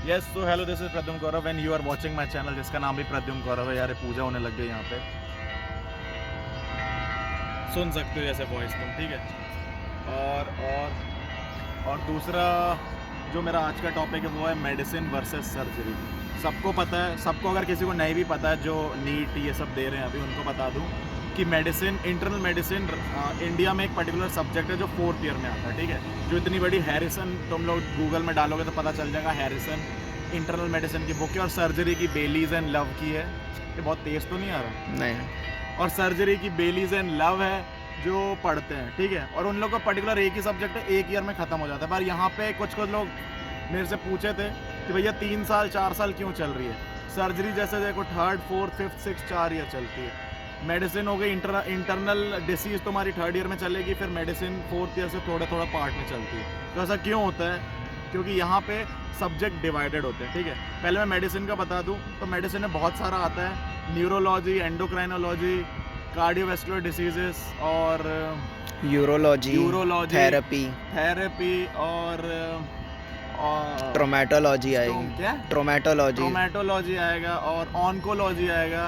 Yes, so hello, this is Pradyumn Gaurav and you are watching my channel जिसका नाम भी प्रद्युम्न गौरव है। यार पूजा होने लग गई यहाँ पे, सुन सकते हो जैसे वॉइस तुम, ठीक है। और दूसरा जो मेरा आज का टॉपिक है वो है मेडिसिन वर्सेस सर्जरी। सबको पता है, सबको अगर किसी को नहीं भी पता है जो नीट ये सब दे रहे हैं अभी, उनको बता दूं कि मेडिसिन, इंटरनल मेडिसिन इंडिया में एक पर्टिकुलर सब्जेक्ट है जो 4th ईयर में आता है, ठीक है। जो इतनी बड़ी हैरिसन, तुम लोग गूगल में डालोगे तो पता चल जाएगा, हैरिसन इंटरनल मेडिसिन की बुक है। और सर्जरी की बेलीज एंड लव की है। ये बहुत तेज तो नहीं आ रहा? नहीं। और सर्जरी की बेलीज एंड लव है जो पढ़ते हैं, ठीक है। और उन लोग का पर्टिकुलर एक ही सब्जेक्ट है, 1 ईयर में ख़त्म हो जाता है। पर यहाँ पे कुछ लोग मेरे से पूछे थे कि भैया 3 साल 4 साल क्यों चल रही है सर्जरी? जैसे देखो 3rd 4th 5th 6th 4 year चलती है। मेडिसिन हो गई, इंटरनल डिसीज़ तुम्हारी 3rd ईयर में चलेगी, फिर मेडिसिन 4th ईयर से थोड़ा पार्ट में चलती है। तो ऐसा क्यों होता है? क्योंकि यहाँ पे सब्जेक्ट डिवाइडेड होते हैं, ठीक है। पहले मैं मेडिसिन का बता दूँ तो मेडिसिन में बहुत सारा आता है, न्यूरोलॉजी, एंडोक्राइनोलॉजी, कार्डियोवैस्कुलर डिसीजेस और यूरोलॉजी, थेरेपी और ट्रोमेटोलॉजी आएगी। क्या? ट्रोमेटोलॉजी आएगा और ऑन्कोलॉजी आएगा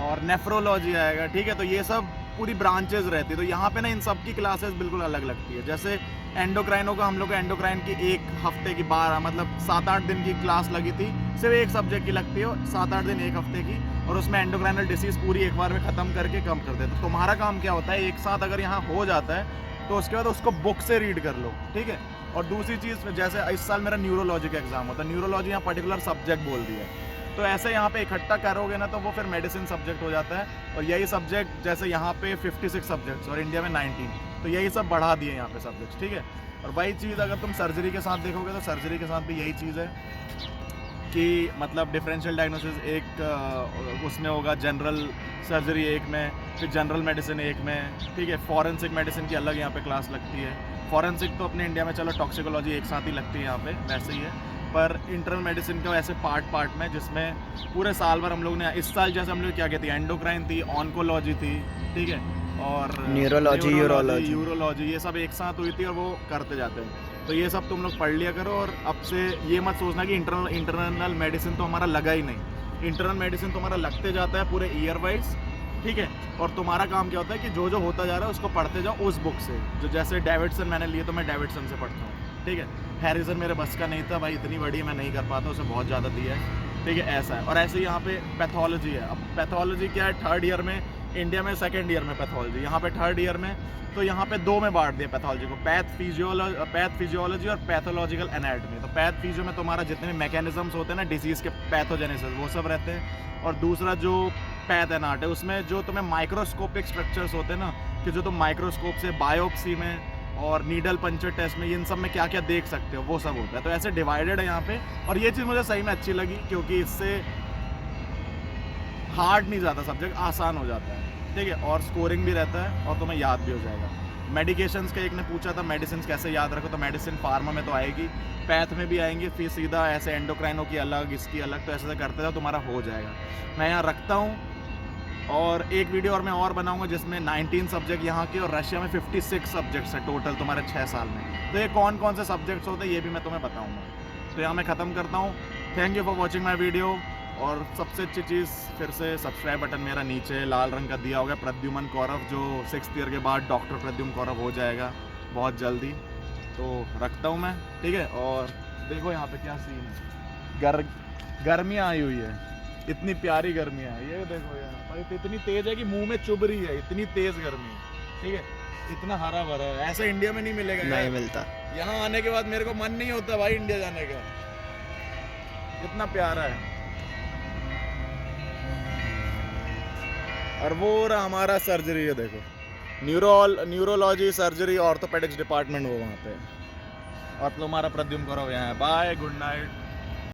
और नेफ्रोलॉजी आएगा, ठीक है। तो ये सब पूरी ब्रांचेस रहती है। तो यहाँ पे ना इन सब की क्लासेस बिल्कुल अलग लगती है। जैसे एंडोक्राइनो का हम लोग को एंडोक्राइन की 1 हफ्ते की 12 मतलब 7-8 दिन की क्लास लगी थी, सिर्फ एक सब्जेक्ट की लगती है, 7-8 दिन 1 हफ्ते की। और उसमें एंडोक्राइनल डिसीज़ पूरी एक बार में ख़त्म करके कम कर देते। तो तुम्हारा काम क्या होता है, एक साथ अगर यहाँ हो जाता है तो उसके बाद उसको बुक से रीड कर लो, ठीक है। और दूसरी चीज़, जैसे इस साल मेरा न्यूरोलॉजी का एग्जाम होता है, न्यूरोलॉजी यहाँ पर्टिकुलर सब्जेक्ट बोल दिया है। तो ऐसे यहाँ पे इकट्ठा करोगे ना तो वो फिर मेडिसिन सब्जेक्ट हो जाता है। और यही सब्जेक्ट, जैसे यहाँ पे 56 सब्जेक्ट्स और इंडिया में 19, तो यही सब बढ़ा दिए यहाँ पे सब्जेक्ट्स, ठीक है। और वही चीज़ अगर तुम सर्जरी के साथ देखोगे तो सर्जरी के साथ भी यही चीज़ है कि मतलब डिफरेंशियल डायग्नोसिस एक उसमें होगा, जनरल सर्जरी एक में, फिर जनरल मेडिसिन एक में, ठीक है। फॉरेंसिक मेडिसिन की अलग यहाँ पे क्लास लगती है। फॉरेंसिक तो अपने इंडिया में चलो टॉक्सिकोलॉजी एक साथ ही लगती है यहाँ पे, वैसे ही है। पर इंटरनल मेडिसिन का वैसे पार्ट में, जिसमें पूरे साल भर हम लोग ने, इस साल जैसे हम लोग क्या कहती है, एंडोक्राइन थी, ऑन्कोलॉजी थी, ठीक है, और न्यूरोलॉजी, यूरोलॉजी, ये सब एक साथ हुई थी और वो करते जाते हैं। तो ये सब तुम लोग पढ़ लिया करो। और अब से ये मत सोचना कि इंटरनल मेडिसिन तो हमारा लगा ही नहीं। इंटरनल मेडिसिन तो हमारा लगते जाता है पूरे ईयर वाइज, ठीक है। और तुम्हारा काम क्या होता है कि जो जो होता जा रहा है उसको पढ़ते जाओ उस बुक से। जो जैसे डेविडसन मैंने लिए तो मैं डेविडसन से पढ़ता हूँ, ठीक है। हैरिसन मेरे बस का नहीं था भाई, इतनी बड़ी मैं नहीं कर पाता, उसे बहुत ज़्यादा दिया है, ठीक है, ऐसा है। और ऐसे यहाँ पे पैथोलॉजी है। अब पैथोलॉजी क्या है, 3rd ईयर में, इंडिया में 2nd ईयर में पैथोलॉजी, यहाँ पे 3rd ईयर में। तो यहाँ पे 2 में बांट दिया पैथोलॉजी को, पैथ फिजियोलॉजी और पैथोलॉजिकल एनाटॉमी। तो पैथ फिजियो में तुम्हारा जितने भी मैकेनिज्म्स होते हैं ना डिसीज़ के, पैथोजेनेसिस, वो सब रहते हैं। और दूसरा जो पैथ एनाट है, उसमें जो तुम्हें माइक्रोस्कोपिक स्ट्रक्चर्स होते हैं ना, कि जो तुम माइक्रोस्कोप से बायोप्सी में और नीडल पंचर टेस्ट में, इन सब में क्या क्या देख सकते हो, वो सब होता है। तो ऐसे डिवाइडेड है यहाँ पे। और ये चीज़ मुझे सही में अच्छी लगी क्योंकि इससे हार्ड नहीं जाता, सब्जेक्ट आसान हो जाता है, ठीक है। और स्कोरिंग भी रहता है और तुम्हें याद भी हो जाएगा। मेडिकेशंस का एक ने पूछा था मेडिसिन कैसे याद रखो, तो मेडिसिन फार्मा में तो आएगी, पैथ में भी आएंगी, फिर सीधा ऐसे एंडोक्राइनो की अलग, इसकी अलग, तो ऐसे करते जाओ, तुम्हारा हो जाएगा। मैं यहाँ रखता हूँ। और एक वीडियो और मैं और बनाऊंगा जिसमें 19 सब्जेक्ट यहाँ के और रशिया में 56 सब्जेक्ट्स हैं टोटल तुम्हारे 6 साल में। तो ये कौन कौन से सब्जेक्ट्स होते हैं ये भी मैं तुम्हें बताऊंगा। तो यहाँ मैं ख़त्म करता हूँ। Thank you for watching my video. और सबसे अच्छी चीज़, फिर से सब्सक्राइब बटन मेरा नीचे लाल रंग का दिया होगा, प्रद्युमन गौरव, जो 6th ईयर के बाद डॉक्टर प्रद्युमन गौरव हो जाएगा बहुत जल्दी। तो रखता हूँ मैं, ठीक है। और देखो यहाँ पे क्या सीन है, गर्मियाँ आई हुई है, इतनी प्यारी गर्मियाँ है, ये देखो यार भाई, इतनी तेज़ है कि मुंह में चुभ रही है, इतनी तेज़ गर्मी है, ठीक है। इतना हरा भरा है, ऐसा इंडिया में नहीं मिलेगा, नहीं मिलता। यहाँ आने के बाद मेरे को मन नहीं होता भाई इंडिया जाने का, इतना प्यारा है। और वो रहा हमारा सर्जरी है, देखो, न्यूरोलॉजी, सर्जरी, ऑर्थोपेडिक्स डिपार्टमेंट वो वहाँ पे। और तुम्हारा प्रद्युम्न गौरव यहाँ है। Bye, good night.